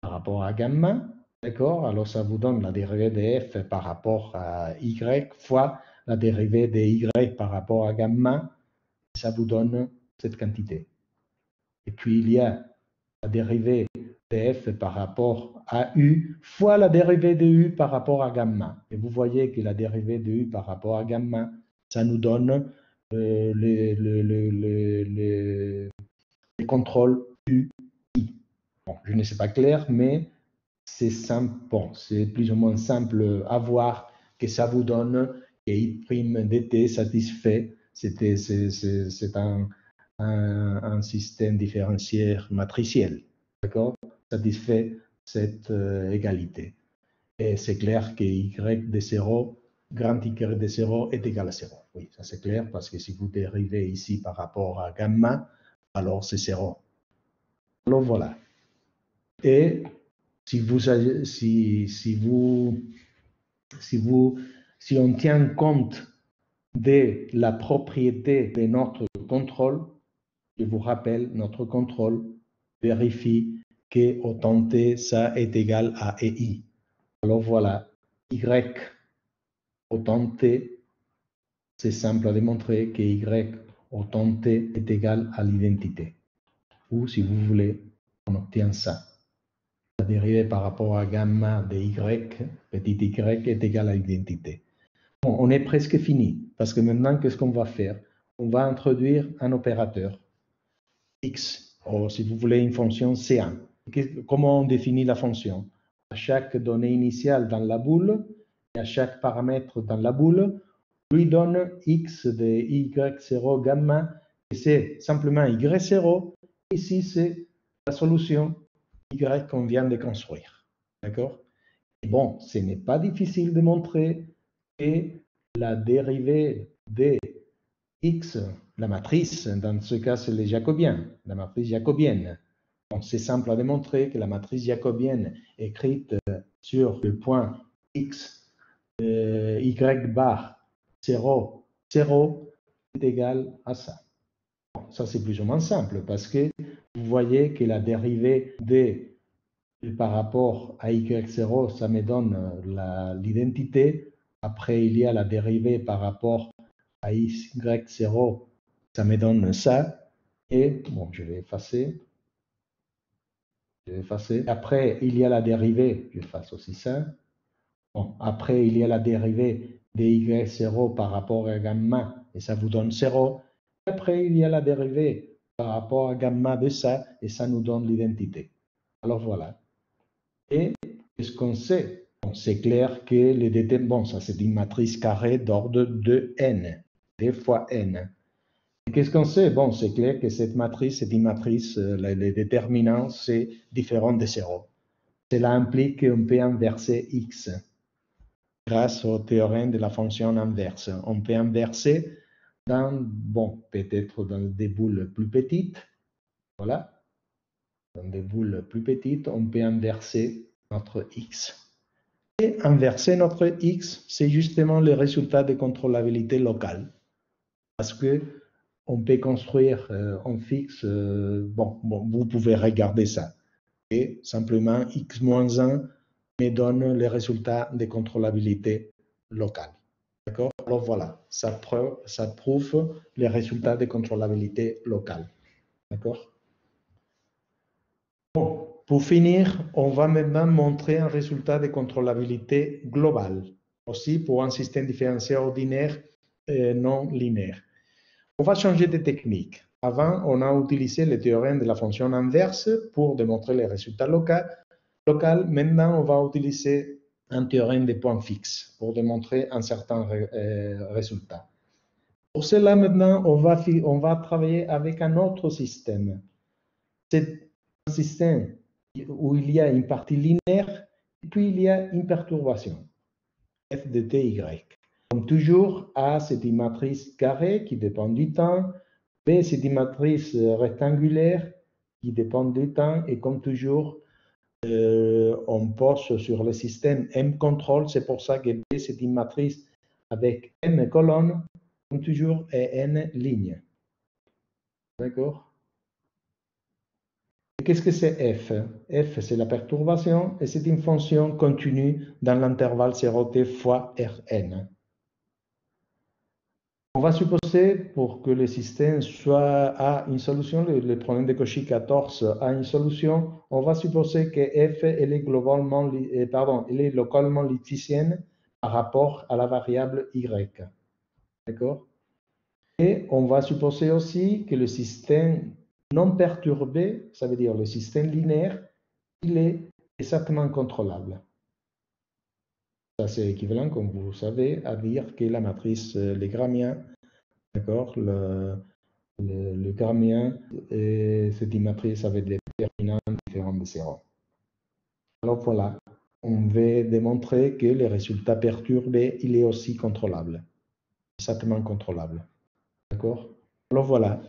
par rapport à gamma. D'accord? Alors ça vous donne la dérivée de F par rapport à Y fois la dérivée de Y par rapport à gamma. Ça vous donne cette quantité. Et puis il y a la dérivée de F par rapport à U fois la dérivée de U par rapport à gamma. Et vous voyez que la dérivée de U par rapport à gamma, ça nous donne les contrôles U. Bon, je ne sais pas clair, mais c'est simple, bon, c'est plus ou moins simple à voir que ça vous donne que I' dt satisfait, c'est un système différentiel matriciel, d'accord? Satisfait cette égalité. Et c'est clair que Y de 0, grand Y de 0 est égal à 0. Oui, ça c'est clair parce que si vous dérivez ici par rapport à gamma, alors c'est 0. Alors voilà. Et si on tient compte de la propriété de notre contrôle, je vous rappelle, notre contrôle vérifie que autant t, ça est égal à EI. Alors voilà, Y autant t, c'est simple à démontrer que Y autant t est égal à l'identité. Ou si vous voulez, on obtient ça. La dérivée par rapport à gamma de Y, petit y, est égale à l'identité. Bon, on est presque fini, parce que maintenant, qu'est-ce qu'on va faire? On va introduire un opérateur x, ou si vous voulez, une fonction C1. Comment on définit la fonction? À chaque donnée initiale dans la boule, et à chaque paramètre dans la boule, lui donne x de y0 gamma, et c'est simplement y0, Ici, c'est la solution Y qu'on vient de construire. D'accord? Bon, ce n'est pas difficile de montrer que la dérivée de X, la matrice, dans ce cas, c'est les jacobiens, la matrice jacobienne. Bon, c'est simple à démontrer que la matrice jacobienne écrite sur le point X, Y bar 0, 0 est égal à ça. Bon, ça, c'est plus ou moins simple parce que vous voyez que la dérivée de par rapport à y0, ça me donne l'identité. Après, il y a la dérivée par rapport à y0, ça me donne ça. Et, bon, je vais effacer. Après, il y a la dérivée, je fasse aussi ça. Bon, après, il y a la dérivée de y0 par rapport à gamma, et ça vous donne 0. Après, il y a la dérivée par rapport à gamma de ça, et ça nous donne l'identité. Alors voilà. Et qu'est-ce qu'on sait? Bon, c'est clair que les déterminants, ça c'est une matrice carrée d'ordre de n, d fois n. Qu'est-ce qu'on sait? Bon, c'est clair que cette matrice est une matrice, les déterminants, c'est différent de 0. Cela implique qu'on peut inverser x grâce au théorème de la fonction inverse. On peut inverser dans, bon, peut-être dans des boules plus petites, voilà. Dans des boules plus petites, on peut inverser notre x. Et inverser notre x, c'est justement le résultat de contrôlabilité locale. Parce que on peut construire en fixe, bon, vous pouvez regarder ça. Et simplement, x moins 1 me donne les résultats de contrôlabilité locale. D'accord? Alors voilà, ça prouve les résultats de contrôlabilité locale. D'accord? Bon, pour finir, on va maintenant montrer un résultat de contrôlabilité globale, aussi pour un système différentiel ordinaire non linéaire. On va changer de technique. Avant, on a utilisé le théorème de la fonction inverse pour démontrer les résultats locaux. Maintenant, on va utiliser un théorème des points fixes pour démontrer un certain résultat. Pour cela, maintenant, on va travailler avec un autre système. C'est un système où il y a une partie linéaire et puis il y a une perturbation, f de ty. Comme toujours, A, c'est une matrice carrée qui dépend du temps. B, c'est une matrice rectangulaire qui dépend du temps. Et comme toujours, on pose sur le système M contrôle. C'est pour ça que B, c'est une matrice avec M colonnes, comme toujours, et N lignes. D'accord? Qu'est-ce que c'est f? F, c'est la perturbation et c'est une fonction continue dans l'intervalle 0t fois Rn. On va supposer, pour que le système a une solution, le problème de Cauchy 14 a une solution, on va supposer que f elle est, elle est localement lipschitzienne par rapport à la variable y. D'accord? Et on va supposer aussi que le système non perturbé, ça veut dire le système linéaire, il est exactement contrôlable. Ça, c'est équivalent, comme vous savez, à dire que la matrice Lagrangian, d'accord, le Lagrangian, c'est une matrice avec des déterminants différents de 0. Alors voilà, on veut démontrer que le résultat perturbé, il est aussi contrôlable, exactement contrôlable. D'accord? Alors voilà,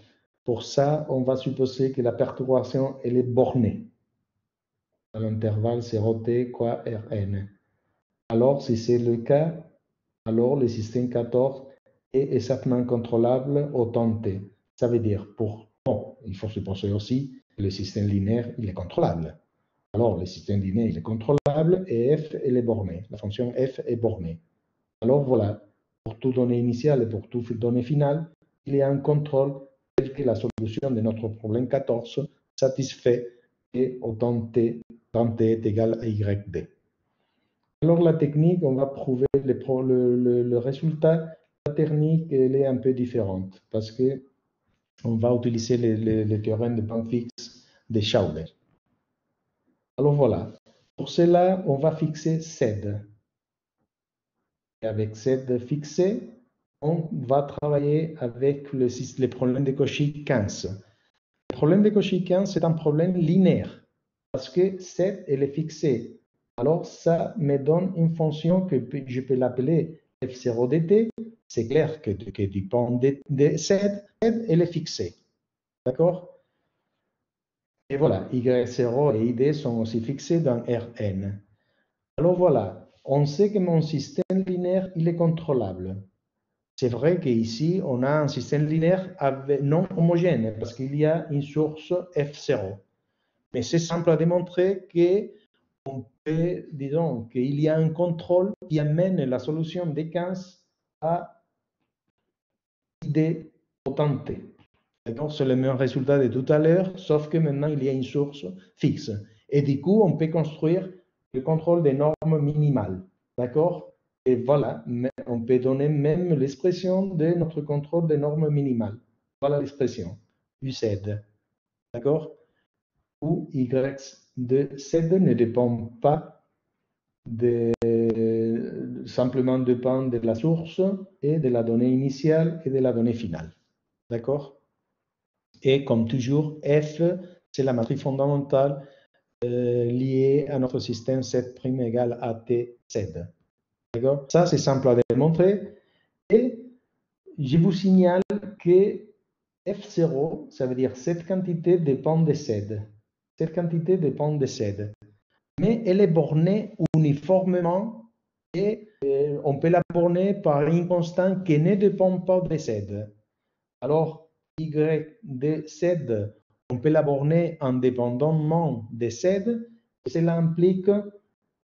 pour ça, on va supposer que la perturbation, elle est bornée à l'intervalle 0t quoi Rn. Alors, si c'est le cas, alors le système 14 est exactement contrôlable au temps t. Ça veut dire, bon, il faut supposer aussi que le système linéaire, il est contrôlable. Alors, le système linéaire, il est contrôlable et f, elle est bornée. La fonction f est bornée. Alors voilà, pour toute donnée initiale et pour toute donnée finale, il y a un contrôle tel que la solution de notre problème 14 satisfait et au temps t est égal à yd. Alors la technique, on va prouver le résultat. La technique, elle est un peu différente parce que on va utiliser le théorème de point fixe de Schauder. Alors voilà, pour cela, on va fixer Z. Et avec Z fixé, on va travailler avec les problèmes de Cauchy 15. Le problème de Cauchy-Quinte, c'est un problème linéaire parce que Z, elle est fixée. Alors, ça me donne une fonction que je peux l'appeler f0 dt. C'est clair que du point de Z, elle est fixée. D'accord? Et voilà, y0 et id sont aussi fixés dans Rn. Alors voilà, on sait que mon système linéaire, il est contrôlable. C'est vrai qu'ici, on a un système linéaire non homogène parce qu'il y a une source f0. Mais c'est simple à démontrer qu'on peut, disons, qu'il y a un contrôle qui amène la solution des 15 à id autant t. C'est le même résultat de tout à l'heure, sauf que maintenant, il y a une source fixe. Et du coup, on peut construire le contrôle des normes minimales. D'accord? Et voilà, on peut donner même l'expression de notre contrôle des normes minimales. Voilà l'expression, UZ. D'accord? Où Y de Z ne dépend pas simplement dépend de la source et de la donnée initiale et de la donnée finale. D'accord? Et comme toujours, F, c'est la matrice fondamentale liée à notre système Z' égale à TZ. D'accord? Ça, c'est simple à démontrer. Et je vous signale que F0, ça veut dire cette quantité dépend de Z. Cette quantité dépend de Z. Mais elle est bornée uniformément et on peut la borner par une constante qui ne dépend pas de Z. Alors, y de Z, on peut la borner indépendamment de Z, et cela implique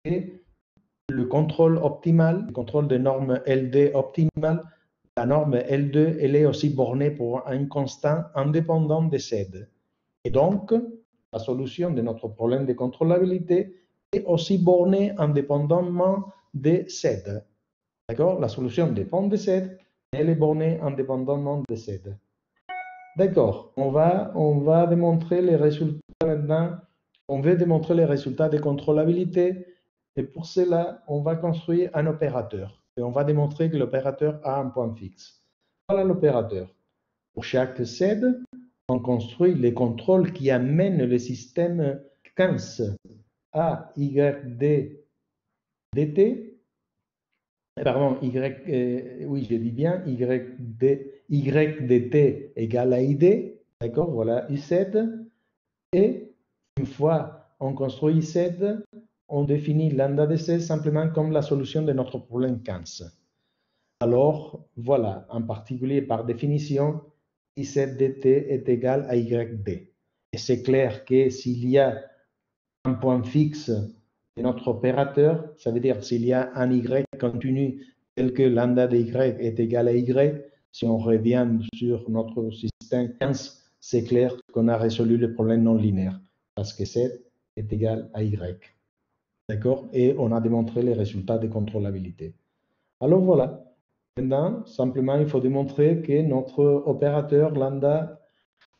que le contrôle optimal, le contrôle de norme LD optimal, la norme L2, elle est aussi bornée pour un constant indépendant de Z. Et donc, la solution de notre problème de contrôlabilité est aussi bornée indépendamment de Z. D'accord? La solution dépend de Z, mais elle est bornée indépendamment de Z. D'accord, on va démontrer les résultats maintenant. On veut démontrer les résultats de contrôlabilité et pour cela, on va construire un opérateur. Et on va démontrer que l'opérateur a un point fixe. Voilà l'opérateur. Pour chaque Z, on construit les contrôles qui amènent le système 15 à YD dt. Pardon, oui, je dis bien y dt égale à id, d'accord, voilà UZ, et une fois on construit UZ, on définit lambda de Z simplement comme la solution de notre problème 15. Alors, voilà, en particulier par définition, IZ dt est égal à YD. Et c'est clair que s'il y a un point fixe de notre opérateur, ça veut dire s'il y a un y continu tel que lambda de y est égal à y, si on revient sur notre système 15, c'est clair qu'on a résolu le problème non linéaire, parce que z est égal à y. D'accord? Et on a démontré les résultats de contrôlabilité. Alors voilà. Maintenant, simplement, il faut démontrer que notre opérateur lambda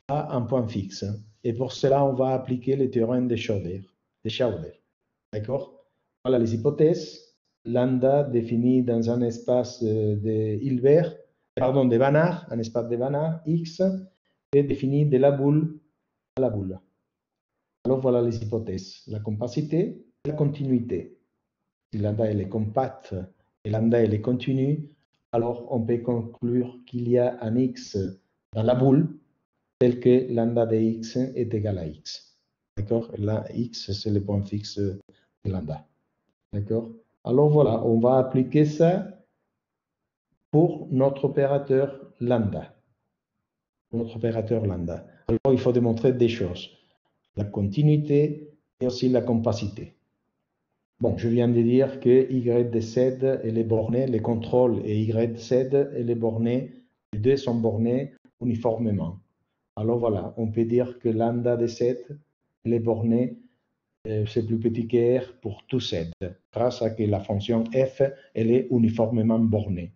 a un point fixe. Et pour cela, on va appliquer le théorème de Schauder. D'accord? Voilà les hypothèses. Lambda défini dans un espace de Hilbert, pardon, de Banach, un espace de Banach, X, est défini de la boule à la boule. Alors voilà les hypothèses. La compacité et la continuité. Si lambda elle est compacte et lambda elle est continue, alors on peut conclure qu'il y a un X dans la boule tel que lambda de X est égal à X. D'accord? Là, X, c'est le point fixe de lambda. D'accord? Alors voilà, on va appliquer ça pour notre opérateur lambda. Notre opérateur lambda. Alors, il faut démontrer des choses. La continuité et aussi la compacité. Bon, je viens de dire que Y de Z, elle est bornée, les contrôles et Y de Z, elle est bornée, les deux sont bornés uniformément. Alors voilà, on peut dire que lambda de Z, elle est bornée, c'est plus petit que R pour tout Z, grâce à que la fonction f, elle est uniformément bornée.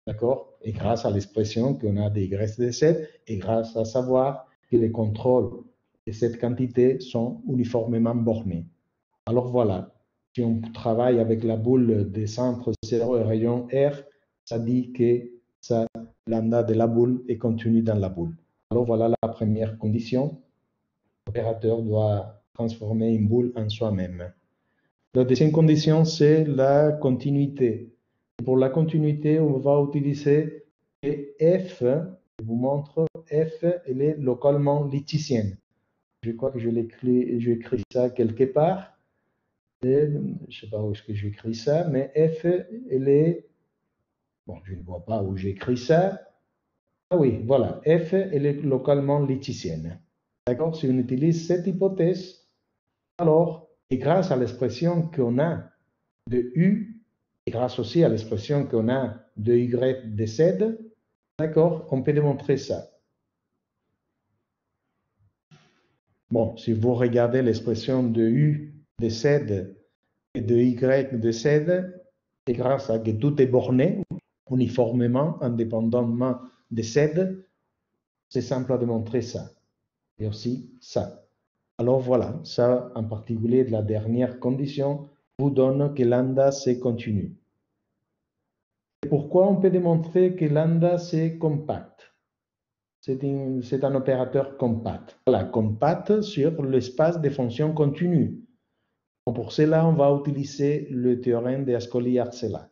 D'accord? Et grâce à l'expression qu'on a de Y de Z, et grâce à savoir que les contrôles de cette quantité sont uniformément bornés. Alors voilà, si on travaille avec la boule des centres 0 et rayon R, ça dit que ça, lambda de la boule est contenu dans la boule. Alors voilà la la première condition. L'opérateur doit transformer une boule en soi-même. La deuxième condition, c'est la continuité. Pour la continuité, on va utiliser F. Je vous montre, F, elle est localement luthécienne. Je crois que j'écris ça quelque part. Et, je ne sais pas où est-ce que j'écris ça, mais F, elle est... Bon, je ne vois pas où j'écris ça. Ah oui, voilà, F, elle est localement luthécienne. D'accord? Si on utilise cette hypothèse, alors, et grâce à l'expression qu'on a de U, et grâce aussi à l'expression qu'on a de Y de Z, d'accord, on peut démontrer ça. Bon, si vous regardez l'expression de U de Z et de Y de Z, et grâce à que tout est borné uniformément, indépendamment de Z, c'est simple à démontrer ça. Et aussi ça. Alors voilà, ça en particulier la dernière condition vous donne que lambda c'est continu. Pourquoi on peut démontrer que lambda c'est compact? C'est un opérateur compact. Voilà, compact sur l'espace des fonctions continues. Bon, pour cela, on va utiliser le théorème de Ascoli-Arcela.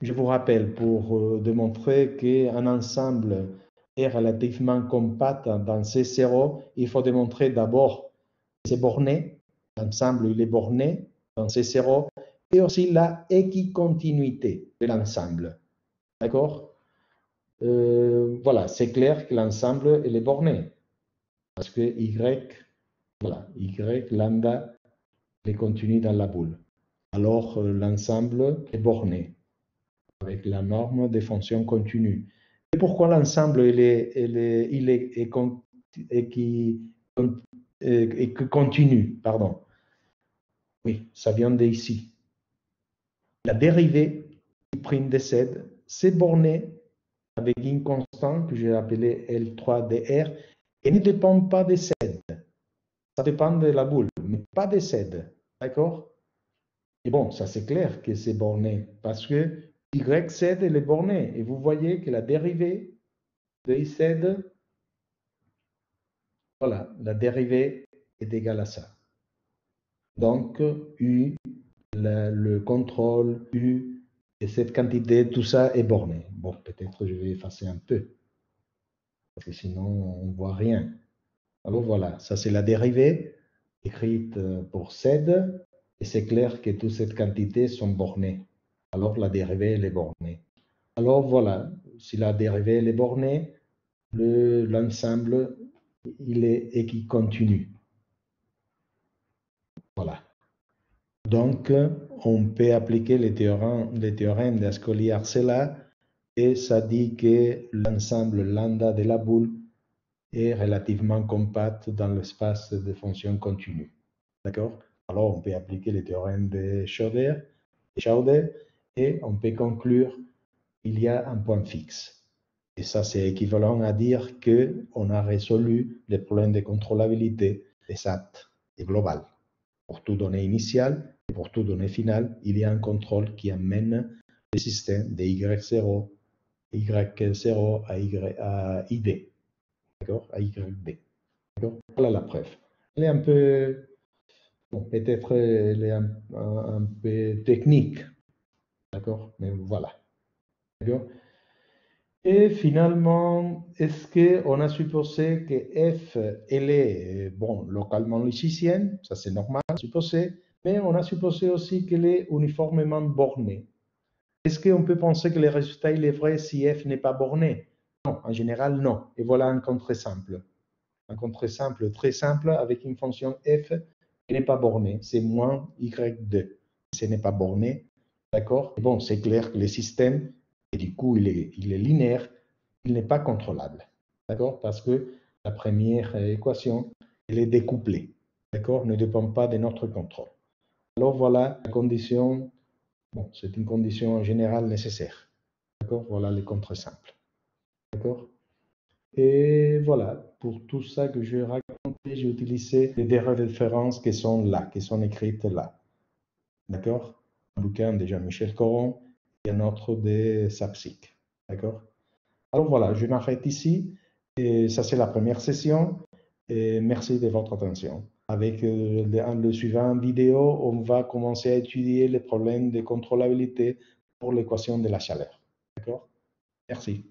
Je vous rappelle, pour démontrer qu'un ensemble est relativement compact dans C0, il faut démontrer d'abord que c'est borné, l'ensemble il est borné dans C0, et aussi la équicontinuité de l'ensemble. D'accord? Voilà, c'est clair que l'ensemble il est borné, parce que Y, voilà, Y lambda est continu dans la boule. Alors l'ensemble est borné avec la norme des fonctions continues. Et pourquoi l'ensemble est continu, pardon. Oui, ça vient d'ici. La dérivée du prime de Z, c'est borné avec une constante que j'ai appelée L3dr et ne dépend pas de Z. Ça dépend de la boule, mais pas de Z. D'accord? Et bon, ça c'est clair que c'est borné parce que YZ elle est bornée. Et vous voyez que la dérivée de IZ, voilà, la dérivée est égale à ça. Donc, U, le contrôle, U, et cette quantité, tout ça est borné. Bon, peut-être je vais effacer un peu, parce que sinon on ne voit rien. Alors voilà, ça c'est la dérivée écrite pour Z, et c'est clair que toutes ces quantités sont bornées. Alors la dérivée, elle est bornée. Alors voilà, si la dérivée elle est bornée, l'ensemble, il est équicontinu. Voilà. Donc, on peut appliquer les théorèmes d'Ascoli-Arcela et ça dit que l'ensemble lambda de la boule est relativement compact dans l'espace de fonctions continues. D'accord? Alors, on peut appliquer les théorèmes de Schauder et on peut conclure qu'il y a un point fixe. Et ça, c'est équivalent à dire qu'on a résolu les problèmes de contrôlabilité exact et global. Pour toute donnée initiale et pour toute donnée finale, il y a un contrôle qui amène le système de Y0 à ID. D'accord? À YD. D'accord? Voilà la preuve. Elle est un peu, bon, peut-être elle est un peu technique. D'accord? Mais voilà. D'accord? Et finalement, est-ce qu'on a supposé que F, elle est, bon, localement luthécienne, ça c'est normal à supposer, mais on a supposé aussi qu'elle est uniformément bornée. Est-ce qu'on peut penser que le résultat il est vrai si F n'est pas borné? Non, en général, non. Et voilà un contre-exemple. Un contre-exemple très simple avec une fonction F qui n'est pas bornée. C'est moins Y2. Ce n'est pas borné. D'accord? Bon, c'est clair que le système, et du coup, il est linéaire, il n'est pas contrôlable. D'accord? Parce que la première équation, elle est découplée. D'accord? Ne dépend pas de notre contrôle. Alors voilà la condition, bon, c'est une condition en général nécessaire. D'accord? Voilà les contre-simples. D'accord? Et voilà, pour tout ça que je racontais, j'ai utilisé des références qui sont là, qui sont écrites là. D'accord? Un bouquin de Jean-Michel Coron et un autre de Sapsik. D'accord? Alors voilà, je m'arrête ici Et ça, c'est la première session. Et merci de votre attention. Avec le suivant vidéo, on va commencer à étudier les problèmes de contrôlabilité pour l'équation de la chaleur. D'accord? Merci.